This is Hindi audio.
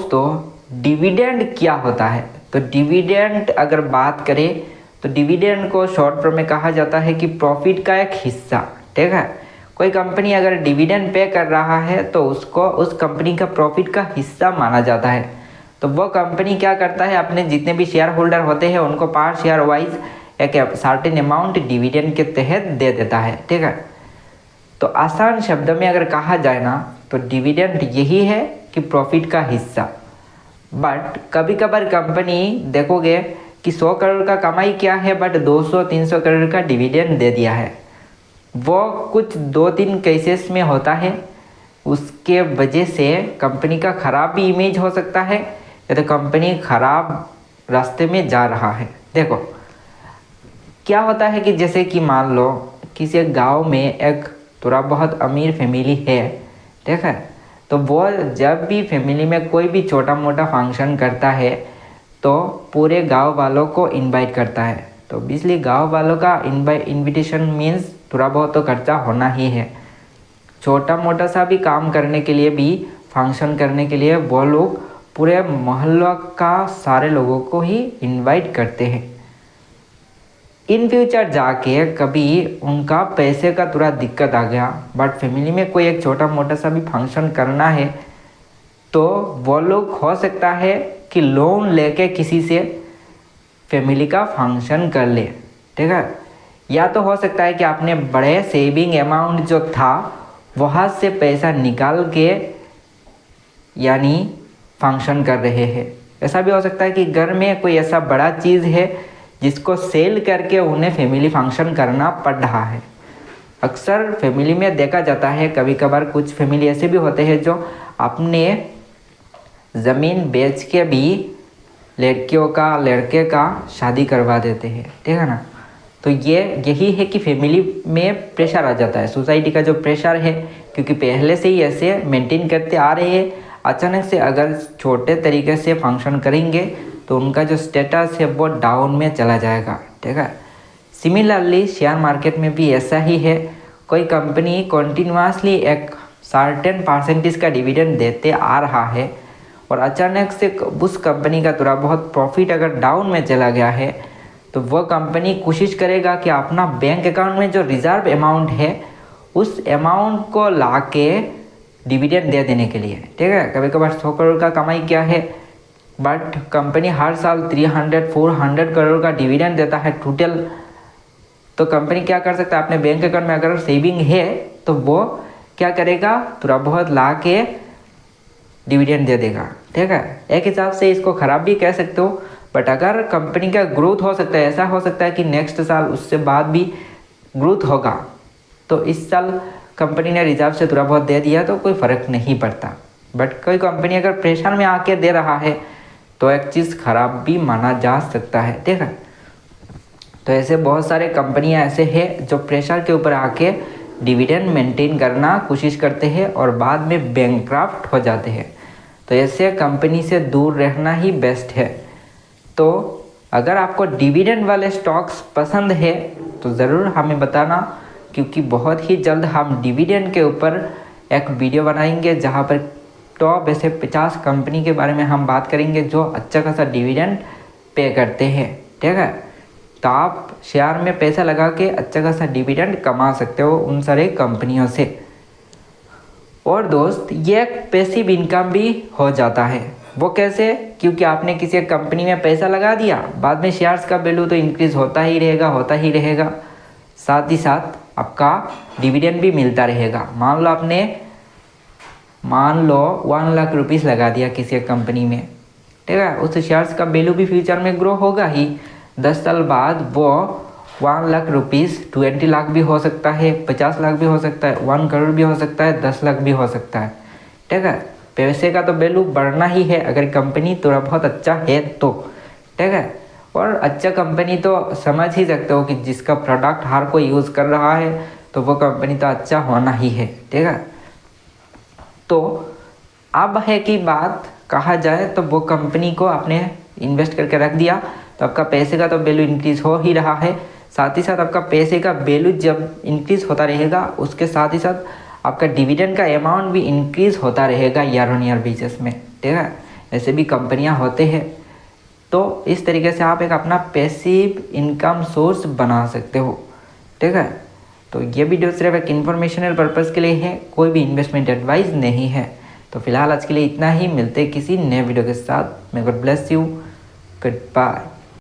दोस्तों डिविडेंड क्या होता है? तो डिविडेंड अगर बात करें तो डिविडेंड को शॉर्ट फॉर्म में कहा जाता है कि प्रॉफिट का एक हिस्सा। ठीक है, कोई कंपनी अगर डिविडेंड पे कर रहा है तो उसको उस कंपनी का प्रॉफिट का हिस्सा माना जाता है। तो वो कंपनी क्या करता है, अपने जितने भी शेयर होल्डर होते हैं उनको पर शेयर वाइज एक सर्टेन अमाउंट डिविडेंड के तहत दे देता है। ठीक है, तो आसान शब्द में अगर कहा जाए ना तो डिविडेंड यही है कि प्रॉफिट का हिस्सा। बट कभी कभार कंपनी देखोगे कि 100 करोड़ का कमाई क्या है बट 200-300 करोड़ का डिविडेंड दे दिया है। वो कुछ 2-3 केसेस में होता है, उसके वजह से कंपनी का खराब भी इमेज हो सकता है या तो कंपनी खराब रास्ते में जा रहा है। देखो क्या होता है कि जैसे कि मान लो किसी गांव में एक थोड़ा बहुत अमीर फैमिली है। ठीक है, तो वो जब भी फैमिली में कोई भी छोटा मोटा फंक्शन करता है तो पूरे गांव वालों को इनवाइट करता है। तो इसलिए गांव वालों का इनविटेशन मीन्स थोड़ा बहुत तो खर्चा होना ही है। छोटा मोटा सा भी काम करने के लिए भी, फंक्शन करने के लिए वो लोग पूरे मोहल्ला का सारे लोगों को ही इनवाइट करते हैं। इन फ्यूचर जाके कभी उनका पैसे का थोड़ा दिक्कत आ गया बट फैमिली में कोई एक छोटा मोटा सा भी फंक्शन करना है तो वो लोग हो सकता है कि लोन लेके किसी से फैमिली का फंक्शन कर ले। ठीक है, या तो हो सकता है कि आपने बड़े सेविंग अमाउंट जो था वहाँ से पैसा निकाल के यानी फंक्शन कर रहे हैं। ऐसा भी हो सकता है कि घर में कोई ऐसा बड़ा चीज़ है जिसको सेल करके उन्हें फैमिली फंक्शन करना पड़ रहा है। अक्सर फैमिली में देखा जाता है, कभी कभार कुछ फैमिली ऐसे भी होते हैं जो अपने ज़मीन बेच के भी लड़कियों का लड़के का शादी करवा देते हैं। ठीक है ना, तो यही है कि फैमिली में प्रेशर आ जाता है, सोसाइटी का जो प्रेशर है, क्योंकि पहले से ही ऐसे मेंटेन करते आ रहे हैं। अचानक से अगर छोटे तरीके से फंक्शन करेंगे तो उनका जो स्टेटस है वो डाउन में चला जाएगा। ठीक है, सिमिलरली शेयर मार्केट में भी ऐसा ही है। कोई कंपनी कंटिन्यूसली एक सर्टेन परसेंटेज का डिविडेंड देते आ रहा है और अचानक से उस कंपनी का थोड़ा बहुत प्रॉफिट अगर डाउन में चला गया है तो वह कंपनी कोशिश करेगा कि अपना बैंक अकाउंट में जो रिजर्व अमाउंट है उस अमाउंट को ला के डिविडेंड दे देने के लिए। ठीक है, कभी कभार 100 करोड़ का कमाई क्या है बट कंपनी हर साल 300-400 करोड़ का डिविडेंड देता है टोटल। तो कंपनी क्या कर सकता है, अपने बैंक अकाउंट में अगर सेविंग है तो वो क्या करेगा, थोड़ा बहुत ला के डिविडेंड दे देगा। ठीक है, एक हिसाब से इसको ख़राब भी कह सकते हो बट अगर कंपनी का ग्रोथ हो सकता है, ऐसा हो सकता है कि नेक्स्ट साल उससे बाद भी ग्रोथ होगा तो इस साल कंपनी ने रिजर्व से थोड़ा बहुत दे दिया तो कोई फ़र्क नहीं पड़ता। बट कोई कंपनी अगर प्रेशर में आके दे रहा है तो एक चीज़ ख़राब भी माना जा सकता है। ठीक है, तो ऐसे बहुत सारे कंपनियां ऐसे हैं जो प्रेशर के ऊपर आके डिविडेंड मेंटेन करना कोशिश करते हैं और बाद में बैंकक्रप्ट हो जाते हैं। तो ऐसे कंपनी से दूर रहना ही बेस्ट है। तो अगर आपको डिविडेंड वाले स्टॉक्स पसंद है तो ज़रूर हमें बताना, क्योंकि बहुत ही जल्द हम डिविडेंड के ऊपर एक वीडियो बनाएंगे जहाँ पर टॉप ऐसे 50 कंपनी के बारे में हम बात करेंगे जो अच्छा खासा डिविडेंड पे करते हैं। ठीक है, तो आप शेयर में पैसा लगा के अच्छा खासा डिविडेंड कमा सकते हो उन सारे कंपनियों से। और दोस्त ये एक पैसिव इनकम भी हो जाता है। वो कैसे, क्योंकि आपने किसी कंपनी में पैसा लगा दिया, बाद में शेयर्स का वैल्यू तो इंक्रीज़ होता ही रहेगा, साथ ही साथ आपका डिविडेंड भी मिलता रहेगा। मान लो 1 लाख रुपीज़ लगा दिया किसी कंपनी में। ठीक है, उस शेयर्स का वैल्यू भी फ्यूचर में ग्रो होगा ही। 10 साल बाद वो 1 लाख रुपीज़ 20 लाख भी हो सकता है, 50 लाख भी हो सकता है, 1 करोड़ भी हो सकता है, 10 लाख भी हो सकता है। ठीक है, पैसे का तो वैल्यू बढ़ना ही है अगर कंपनी थोड़ा बहुत अच्छा है तो। ठीक है, और अच्छा कंपनी तो समझ ही सकते हो कि जिसका प्रोडक्ट हर कोई यूज़ कर रहा है तो वो कंपनी तो अच्छा होना ही है। ठीक है, तो अब है कि बात कहा जाए तो वो कंपनी को आपने इन्वेस्ट करके रख दिया तो आपका पैसे का तो वैल्यू इंक्रीज़ हो ही रहा है। साथ ही साथ आपका पैसे का वैल्यू जब इंक्रीज़ होता रहेगा उसके साथ ही साथ आपका डिविडेंड का अमाउंट भी इंक्रीज़ होता रहेगा ईयर ऑन ईयर बेसिस में। ठीक है, ऐसे भी कंपनियां होते हैं। तो इस तरीके से आप एक अपना पैसिव इनकम सोर्स बना सकते हो, ठीक है। तो ये वीडियो सिर्फ एक इन्फॉर्मेशनल पर्पज़ के लिए है, कोई भी इन्वेस्टमेंट एडवाइस नहीं है। तो फिलहाल आज के लिए इतना ही, मिलते हैं किसी नए वीडियो के साथ। May God bless you, good bye.